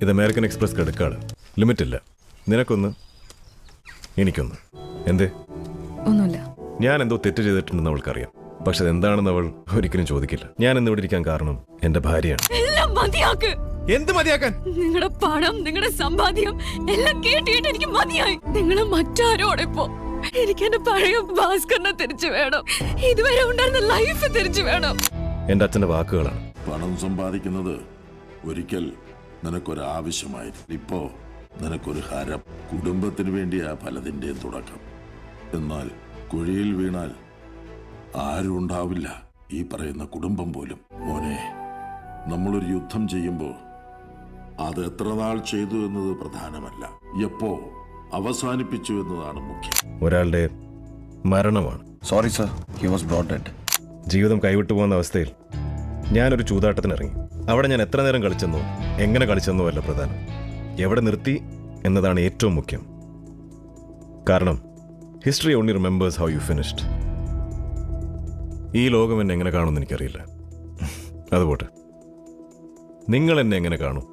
ഇത് American express credit card. Limit ഇല്ല. നിനക്കൊന്ന്, എനിക്കൊന്ന്. എന്തേ? ഒന്നുമില്ല. ഞാൻ എന്തോ തെറ്റ് ചെയ്തിട്ടുണ്ടെന്ന് അവൾക്കറിയാം. പക്ഷെ അതെന്താണെന്ന് അവൾ ഒരിക്കലും ചോദിക്കില്ല. ഞാൻ ഇന്ന് ഇവിടെ ഇരിക്കാൻ കാരണം എന്റെ ഭാര്യയാണ്. എല്ലാം മതിയാക്ക്. എന്ത് മതിയാക്കാൻ? നിങ്ങളുടെ പണം, നിങ്ങളുടെ സമ്പാദ്യം എല്ലാം കേട്ടിട്ട് എനിക്ക് മതിയായി. നിങ്ങൾ മറ്റാരോടിപ്പോ എനിക്ക് എന്റെ പഴയ ഭാസ്കരനെ തിരിച്ചു വേണം. ഇതുവരെ ഉണ്ടായിരുന്ന ലൈഫ് തിരിച്ചു വേണം. എന്റെ അച്ഛന്റെ വാക്കുകളാണ്. പണം സമ്പാദിക്കുന്നത് ഒരിക്കൽ നിനക്കൊരാവശ്യമായിരുന്നു. ഇപ്പോ നിനക്കൊരു ഹരം. കുടുംബത്തിന് വേണ്ടിയാ പലതിൻ്റെയും തുടക്കം. എന്നാൽ കുഴിയിൽ വീണാൽ ആരും ഉണ്ടാവില്ല, ഈ പറയുന്ന കുടുംബം പോലും. മോനെ, നമ്മളൊരു യുദ്ധം ചെയ്യുമ്പോൾ അത് എത്ര നാൾ ചെയ്തു എന്നത് പ്രധാനമല്ല, എപ്പോ അവസാനിപ്പിച്ചു എന്നതാണ് മുഖ്യം. ഒരാളുടെ മരണമാണ്. Sorry sir, he was brought dead. ജീവിതം കൈവിട്ടു പോകുന്ന അവസ്ഥയിൽ ഞാനൊരു ചൂതാട്ടത്തിനിറങ്ങി. അവിടെ ഞാൻ എത്ര നേരം കളിച്ചെന്നോ എങ്ങനെ കളിച്ചെന്നോ അല്ല പ്രധാനം, എവിടെ നിർത്തി എന്നതാണ് ഏറ്റവും മുഖ്യം. കാരണം history only remembers how you finished. ഈ ലോകം എന്നെ എങ്ങനെ കാണുമെന്ന് എനിക്കറിയില്ല. അതുപോട്ടെ, നിങ്ങൾ എന്നെ എങ്ങനെ കാണും?